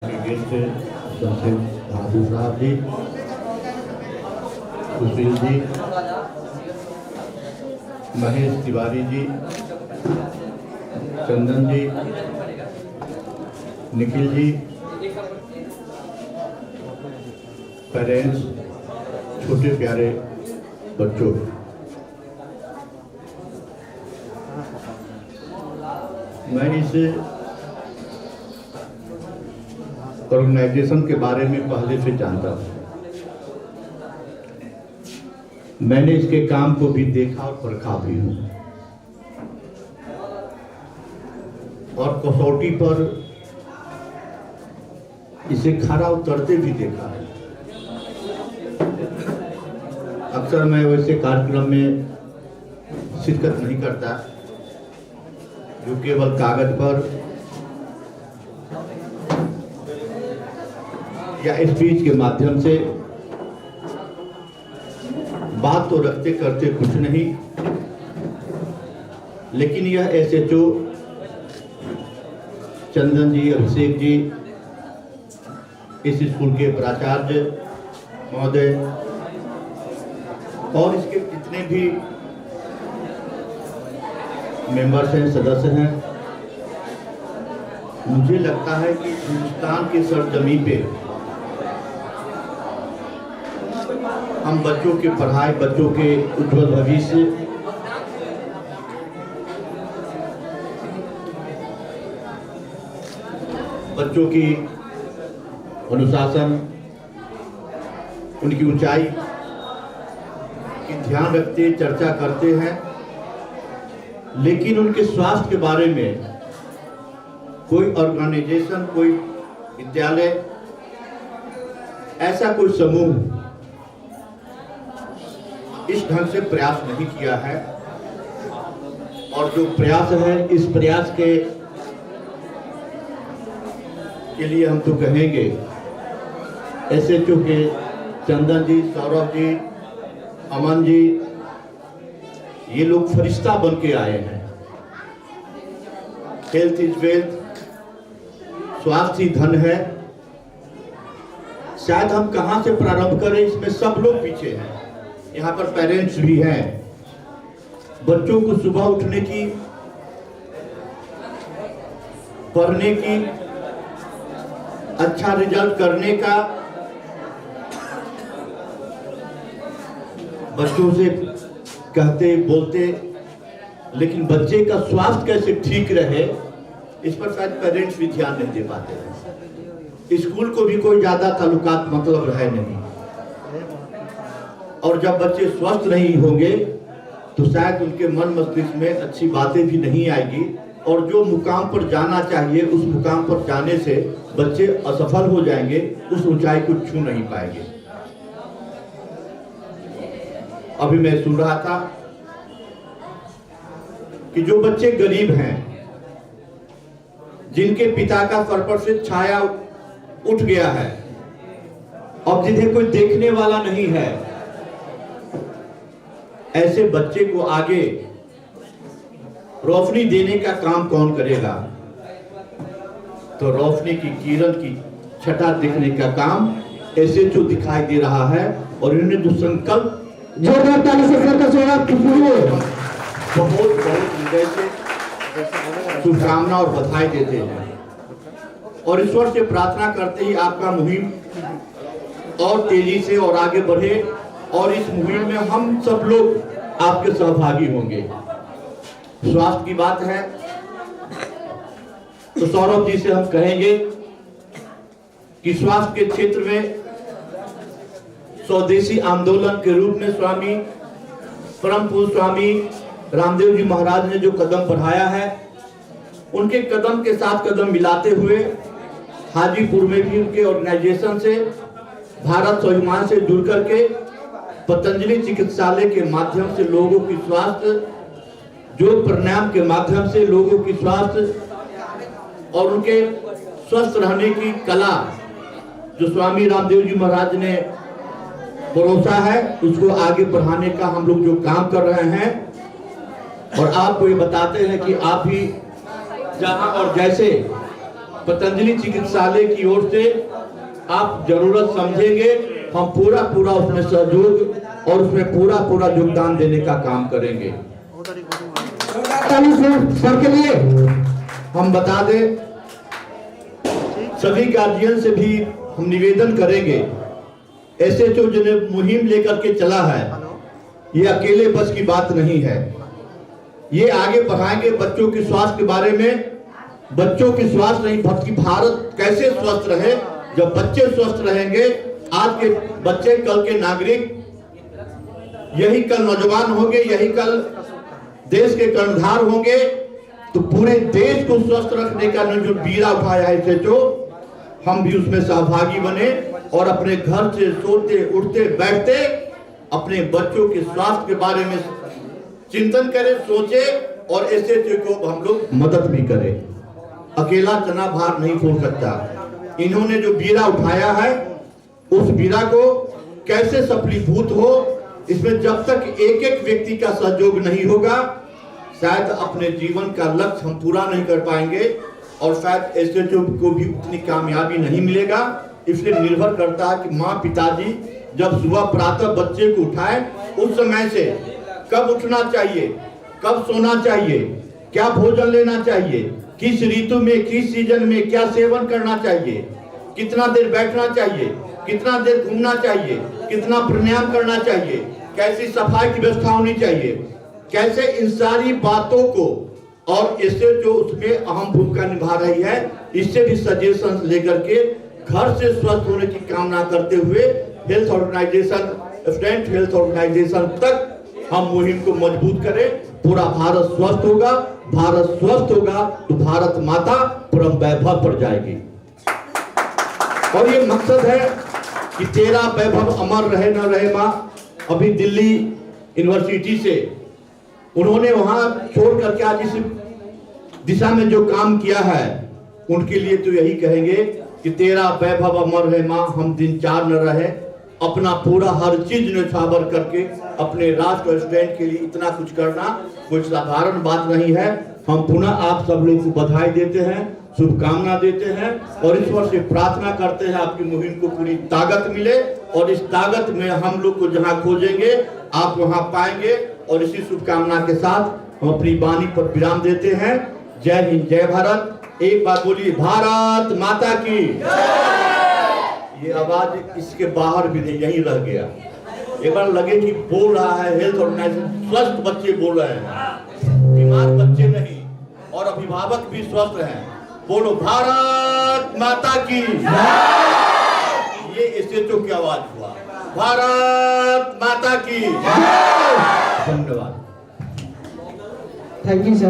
धातु साहब जी, सुशील जी, महेश तिवारी जी, चंदन जी, निखिल जी, पेरेंट्स, छोटे प्यारे बच्चों, मैं इस ऑर्गेनाइजेशन के बारे में पहले से जानता हूँ। मैंने इसके काम को भी देखा और परखा भी हूँ और कसौटी पर इसे खरा उतरते भी देखा है। अक्सर मैं वैसे कार्यक्रम में शिरकत नहीं करता जो केवल कागज पर या स्पीच के माध्यम से बात तो रखते करते कुछ नहीं, लेकिन यह एसएचओ चंदन जी, अभिषेक जी, इस स्कूल के प्राचार्य महोदय और इसके जितने भी मेंबर्स हैं, सदस्य हैं, मुझे लगता है कि हिंदुस्तान की सरजमीन पे हम बच्चों की पढ़ाई, बच्चों के उज्जवल भविष्य, बच्चों की अनुशासन, उनकी ऊंचाई की ध्यान रखते चर्चा करते हैं, लेकिन उनके स्वास्थ्य के बारे में कोई ऑर्गेनाइजेशन, कोई विद्यालय, ऐसा कोई समूह इस ढंग से प्रयास नहीं किया है। और जो प्रयास है, इस प्रयास के लिए हम तो कहेंगे एसएचओ के चंदन जी, सौरभ जी, अमन जी, ये लोग फरिश्ता बन के आए हैं। हेल्थ इज वेल्थ, स्वास्थ्य ही धन है। शायद हम कहां से प्रारंभ करें, इसमें सब लोग पीछे हैं। यहाँ पर पेरेंट्स भी हैं। बच्चों को सुबह उठने की, पढ़ने की, अच्छा रिजल्ट करने का, बच्चों से कहते बोलते, लेकिन बच्चे का स्वास्थ्य कैसे ठीक रहे, इस पर शायद पेरेंट्स भी ध्यान नहीं दे पाते हैं। स्कूल को भी कोई ज्यादा ताल्लुकात मतलब रहे नहीं, और जब बच्चे स्वस्थ नहीं होंगे तो शायद उनके मन मस्तिष्क में अच्छी बातें भी नहीं आएगी, और जो मुकाम पर जाना चाहिए उस मुकाम पर जाने से बच्चे असफल हो जाएंगे, उस ऊंचाई को छू नहीं पाएंगे। अभी मैं सुन रहा था कि जो बच्चे गरीब हैं, जिनके पिता का सर पर से छाया उठ गया है और जिन्हें कोई देखने वाला नहीं है, ऐसे बच्चे को आगे रोशनी देने का काम कौन करेगा? तो रोशनी की किरण की छटा दिखने का काम एसएचओ दिखाई दे रहा है। और इन्होंने जो संकल्प जोरदार ताली से करकर स्वागत बहुत हृदय से शुभकामना और बधाई देते हैं, और ईश्वर से प्रार्थना करते ही आपका मुहिम और तेजी से और आगे बढ़े, और इस मुहिम में हम सब लोग आपके सहभागी होंगे। स्वास्थ्य की बात है तो सौरभ जी से हम कहेंगे कि स्वास्थ्य के क्षेत्र में स्वदेशी आंदोलन के रूप में स्वामी परम पूज्य स्वामी रामदेव जी महाराज ने जो कदम बढ़ाया है, उनके कदम के साथ कदम मिलाते हुए हाजीपुर में भी उनके ऑर्गेनाइजेशन से, भारत स्वाभिमान से जुड़ करके पतंजलि चिकित्सालय के माध्यम से लोगों की स्वास्थ्य, योग प्राणायाम के माध्यम से लोगों की स्वास्थ्य और उनके स्वस्थ रहने की कला जो स्वामी रामदेव जी महाराज ने परोसा है, उसको आगे बढ़ाने का हम लोग जो काम कर रहे हैं। और आपको ये बताते हैं कि आप भी जहां और जैसे पतंजलि चिकित्सालय की ओर से आप जरूरत समझेंगे, हम पूरा उसमें सहयोग और उसमें पूरा योगदान देने का काम करेंगे। सर के लिए हम बता दें, सभी गार्जियन से भी हम निवेदन करेंगे, एसएचओ जो मुहिम लेकर के चला है, ये अकेले बस की बात नहीं है। ये आगे बढ़ाएंगे बच्चों के स्वास्थ्य के बारे में। बच्चों की स्वास्थ्य नहीं, बल्कि भारत कैसे स्वस्थ रहे। जब बच्चे स्वस्थ रहेंगे, आज के बच्चे कल के नागरिक, यही कल नौजवान होंगे, यही कल देश के कर्णधार होंगे। तो पूरे देश को स्वस्थ रखने का जो बीड़ा उठाया है एसएचओ, हम भी उसमें सहभागी बने और अपने घर से सोते उठते बैठते अपने बच्चों के स्वास्थ्य के बारे में चिंतन करें, सोचे और एसएचओ को हम लोग मदद भी करें। अकेला चना भार नहीं फोड़ सकता। इन्होंने जो बीड़ा उठाया है, उस बीड़ा को कैसे सफलीभूत हो, इसमें जब तक एक व्यक्ति का सहयोग नहीं होगा, शायद अपने जीवन का लक्ष्य हम पूरा नहीं कर पाएंगे और शायद एसएचओ को भी उतनी कामयाबी नहीं मिलेगा। इसलिए निर्भर करता है कि माँ पिताजी जब सुबह प्रातः बच्चे को उठाए, उस समय से कब उठना चाहिए, कब सोना चाहिए, क्या भोजन लेना चाहिए, किस ऋतु में, किस सीजन में क्या सेवन करना चाहिए, कितना देर बैठना चाहिए, कितना देर घूमना चाहिए, कितना प्राणायाम करना चाहिए, कैसी सफाई की व्यवस्था होनी चाहिए, कैसे इन सारी बातों को, और इससे जो उसमें अहम भूमिका निभा रही है, इससे भी सजेशन लेकर के घर से स्वस्थ होने की कामना करते हुए health organisation, student health organisation तक हम मुहिम को मजबूत करें। पूरा भारत स्वस्थ होगा, भारत स्वस्थ होगा तो भारत माता परम वैभव पर जाएगी। और ये मकसद है कि तेरा वैभव अमर रहे न रहे माँ। अभी दिल्ली यूनिवर्सिटी से उन्होंने वहां छोड़ करके आज इस दिशा में जो काम किया है, उनके लिए तो यही कहेंगे कि तेरा वैभव अमर है माँ, हम दिन चार न रहे। अपना पूरा हर चीज न्यौछावर करके अपने राष्ट्र और स्टूडेंट के लिए इतना कुछ करना कोई साधारण बात नहीं है। हम पुनः आप सब लोग को बधाई देते हैं, शुभकामना देते हैं और ईश्वर से प्रार्थना करते हैं आपकी मुहिम को पूरी ताकत मिले और इस ताकत में हम लोग को जहां खोजेंगे आप वहां पाएंगे। और इसी शुभकामना के साथ हम अपनी वाणी पर विराम देते हैं। जय हिंद, जय भारत। एक बार बोलिए भारत माता की। ये आवाज इसके बाहर भी नहीं, यहीं रह गया। एक बार लगे कि बोल रहा है हेल्थ ऑर्गेनाइजेशन, स्वस्थ बच्चे बोल रहे हैं, बीमार बच्चे नहीं, और अभिभावक भी स्वस्थ हैं। बोलो भारत माता की। ये एसएचओ की आवाज हुआ, भारत माता की। धन्यवाद। Thank you sir.